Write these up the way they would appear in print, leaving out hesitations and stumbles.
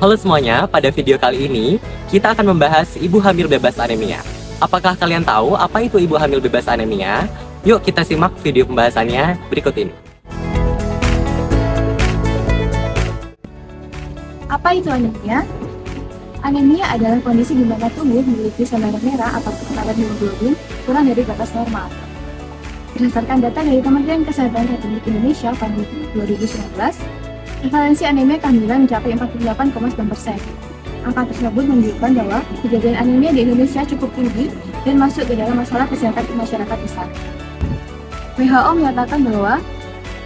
Halo semuanya, pada video kali ini kita akan membahas ibu hamil bebas anemia. Apakah kalian tahu apa itu ibu hamil bebas anemia? Yuk kita simak video pembahasannya berikut ini. Apa itu anemia? Anemia adalah kondisi di mana tubuh memiliki sel darah merah atau kadar hemoglobin kurang dari batas normal. Berdasarkan data dari Kementerian Kesehatan Republik Indonesia tahun 2019, prevalensi anemia kehamilan mencapai 48,9%. Angka tersebut menunjukkan bahwa kejadian anemia di Indonesia cukup tinggi dan masuk ke dalam masalah kesehatan masyarakat besar. WHO menyatakan bahwa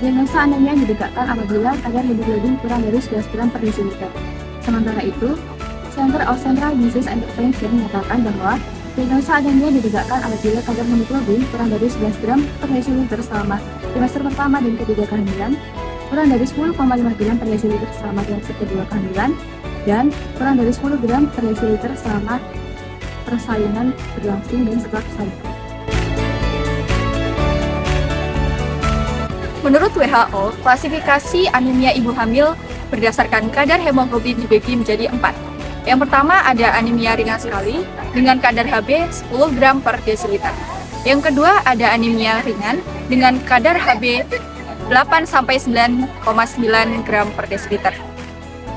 diagnosa anemia ditegakkan apabila kadar hemoglobin kurang dari 11 gram per desiliter. Sementara itu, Center of Central Disease and Prevention menyatakan bahwa diagnosa anemia ditegakkan apabila kadar hemoglobin kurang dari 11 gram per desiliter selama trimester pertama dan ketiga kehamilan, kurang dari 10,5 gram per desiliter selama trimester kedua kehamilan, dan kurang dari 10 gram per desiliter selama persalinan berlangsung dan setelah persalinan. Menurut WHO, klasifikasi anemia ibu hamil berdasarkan kadar hemoglobin dibagi menjadi 4. Yang pertama ada anemia ringan sekali dengan kadar Hb 10 gram per desiliter. Yang kedua ada anemia ringan dengan kadar Hb 8-9,9 gram per desiliter.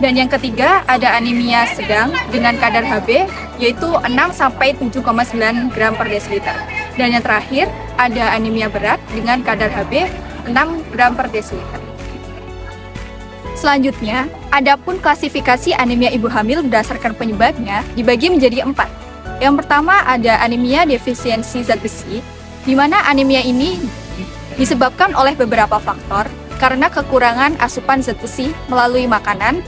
Dan yang ketiga ada anemia sedang dengan kadar Hb yaitu 6-7,9 gram per desiliter. Dan yang terakhir ada anemia berat dengan kadar Hb 6 gram per desiliter. Selanjutnya, adapun klasifikasi anemia ibu hamil berdasarkan penyebabnya dibagi menjadi 4. Yang pertama ada anemia defisiensi zat besi, di mana anemia ini disebabkan oleh beberapa faktor karena kekurangan asupan zat besi melalui makanan,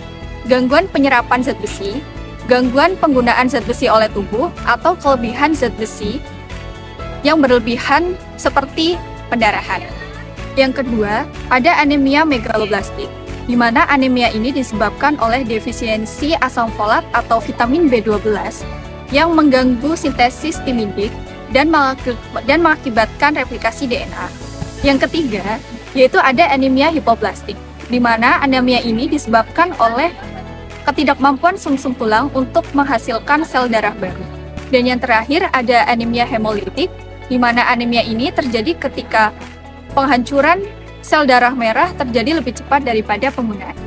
gangguan penyerapan zat besi, gangguan penggunaan zat besi oleh tubuh, atau kelebihan zat besi yang berlebihan seperti pendarahan. Yang kedua, ada anemia megaloblastik, di mana anemia ini disebabkan oleh defisiensi asam folat atau vitamin B12 yang mengganggu sintesis timidik dan mengakibatkan replikasi DNA. Yang ketiga, yaitu ada anemia hipoplastik, di mana anemia ini disebabkan oleh ketidakmampuan sumsum tulang untuk menghasilkan sel darah baru. Dan yang terakhir ada anemia hemolitik, di mana anemia ini terjadi ketika penghancuran sel darah merah terjadi lebih cepat daripada penggunaan.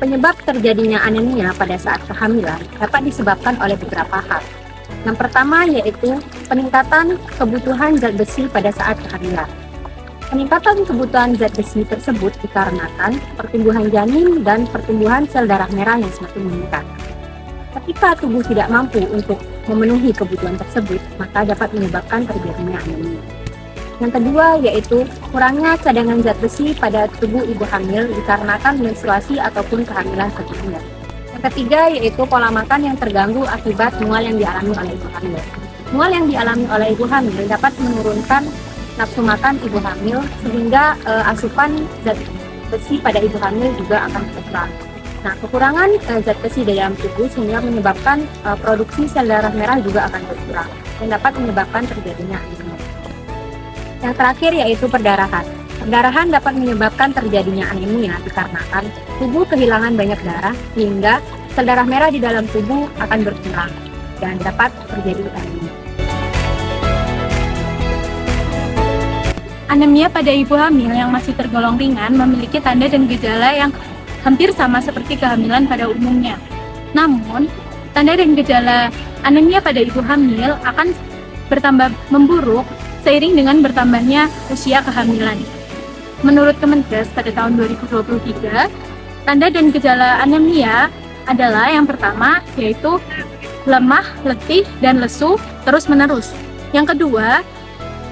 Penyebab terjadinya anemia pada saat kehamilan dapat disebabkan oleh beberapa hal. Yang pertama yaitu peningkatan kebutuhan zat besi pada saat kehamilan. Peningkatan kebutuhan zat besi tersebut dikarenakan pertumbuhan janin dan pertumbuhan sel darah merah yang semakin meningkat. Ketika tubuh tidak mampu untuk memenuhi kebutuhan tersebut, maka dapat menyebabkan terjadinya anemia. Yang kedua yaitu kurangnya cadangan zat besi pada tubuh ibu hamil dikarenakan menstruasi ataupun kehamilan sebelumnya. Yang ketiga yaitu pola makan yang terganggu akibat mual yang dialami oleh ibu hamil. Mual yang dialami oleh ibu hamil dapat menurunkan nafsu makan ibu hamil sehingga asupan zat besi pada ibu hamil juga akan berkurang. Nah, kekurangan zat besi di dalam tubuh sehingga menyebabkan produksi sel darah merah juga akan berkurang dan dapat menyebabkan terjadinya anemia. Yang terakhir yaitu perdarahan. Perdarahan dapat menyebabkan terjadinya anemia dikarenakan tubuh kehilangan banyak darah sehingga sel darah merah di dalam tubuh akan berkurang dan dapat terjadi anemia. Anemia pada ibu hamil yang masih tergolong ringan memiliki tanda dan gejala yang hampir sama seperti kehamilan pada umumnya. Namun, tanda dan gejala anemia pada ibu hamil akan bertambah memburuk seiring dengan bertambahnya usia kehamilan. Menurut Kemenkes pada tahun 2023, tanda dan gejala anemia adalah yang pertama yaitu lemah, letih, dan lesu terus-menerus. Yang kedua,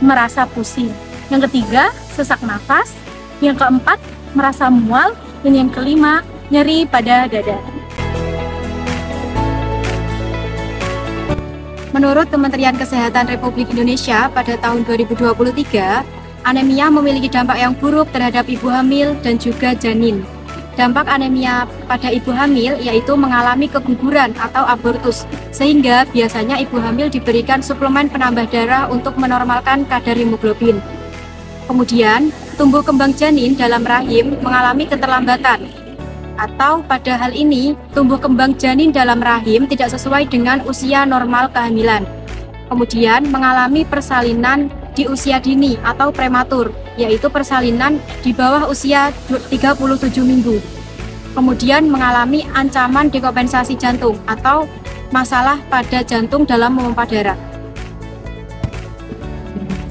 merasa pusing. Yang ketiga, sesak nafas. Yang keempat, merasa mual. Dan yang kelima, nyeri pada dada. Menurut Kementerian Kesehatan Republik Indonesia pada tahun 2023, anemia memiliki dampak yang buruk terhadap ibu hamil dan juga janin. Dampak anemia pada ibu hamil yaitu mengalami keguguran atau abortus, sehingga biasanya ibu hamil diberikan suplemen penambah darah untuk menormalkan kadar hemoglobin. Kemudian, tumbuh kembang janin dalam rahim mengalami keterlambatan. Atau pada hal ini, tumbuh kembang janin dalam rahim tidak sesuai dengan usia normal kehamilan. Kemudian mengalami persalinan di usia dini atau prematur, yaitu persalinan di bawah usia 37 minggu. Kemudian mengalami ancaman dekompensasi jantung atau masalah pada jantung dalam memompa darah.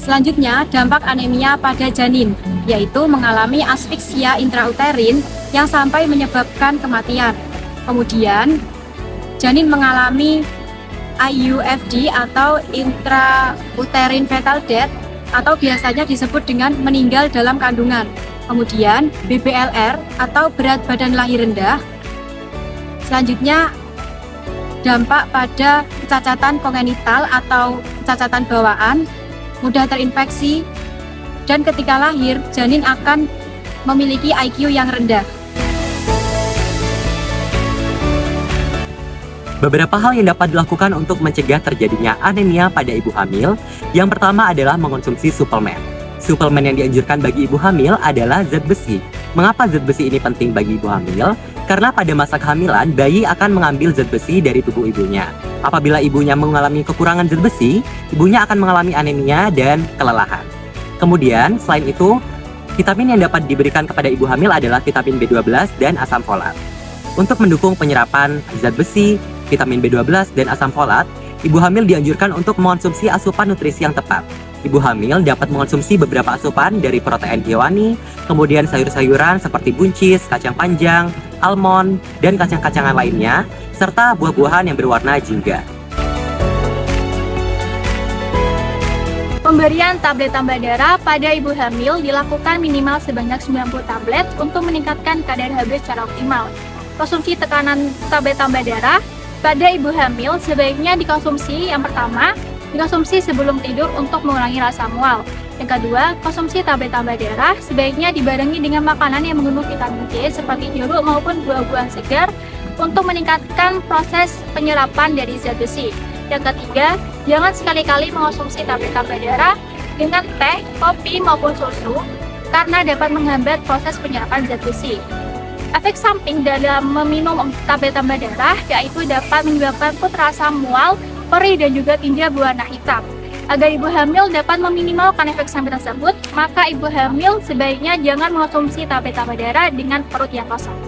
Selanjutnya, dampak anemia pada janin, yaitu mengalami asfiksia intrauterin yang sampai menyebabkan kematian. Kemudian, janin mengalami IUFD atau intrauterine fetal death atau biasanya disebut dengan meninggal dalam kandungan. Kemudian BBLR atau berat badan lahir rendah. Selanjutnya dampak pada kecacatan kongenital atau kecacatan bawaan, mudah terinfeksi, dan ketika lahir janin akan memiliki IQ yang rendah. Beberapa hal yang dapat dilakukan untuk mencegah terjadinya anemia pada ibu hamil. Yang pertama adalah mengonsumsi suplemen. Suplemen yang dianjurkan bagi ibu hamil adalah zat besi. Mengapa zat besi ini penting bagi ibu hamil? Karena pada masa kehamilan, bayi akan mengambil zat besi dari tubuh ibunya. Apabila ibunya mengalami kekurangan zat besi, ibunya akan mengalami anemia dan kelelahan. Kemudian, selain itu, vitamin yang dapat diberikan kepada ibu hamil adalah vitamin B12 dan asam folat. Untuk mendukung penyerapan zat besi, vitamin B12 dan asam folat, ibu hamil dianjurkan untuk mengonsumsi asupan nutrisi yang tepat. Ibu hamil dapat mengonsumsi beberapa asupan dari protein hewani, kemudian sayur-sayuran seperti buncis, kacang panjang, almond, dan kacang-kacangan lainnya, serta buah-buahan yang berwarna jingga. Pemberian tablet tambah darah pada ibu hamil dilakukan minimal sebanyak 90 tablet untuk meningkatkan kadar Hb secara optimal. Konsumsi tekanan tablet tambah darah pada ibu hamil sebaiknya dikonsumsi yang pertama, dikonsumsi sebelum tidur untuk mengurangi rasa mual. Yang kedua, konsumsi tablet tambah darah sebaiknya dibarengi dengan makanan yang mengandung vitamin C seperti jeruk maupun buah-buahan segar untuk meningkatkan proses penyerapan dari zat besi. Yang ketiga, jangan sekali-kali mengonsumsi tablet tambah darah dengan teh, kopi maupun susu karena dapat menghambat proses penyerapan zat besi. Efek samping dalam meminum tablet tambah darah yaitu dapat menyebabkan putra asam mual, perih dan juga tinja berwarna hitam. Agar ibu hamil dapat meminimalkan efek samping tersebut, maka ibu hamil sebaiknya jangan mengonsumsi tablet tambah darah dengan perut yang kosong.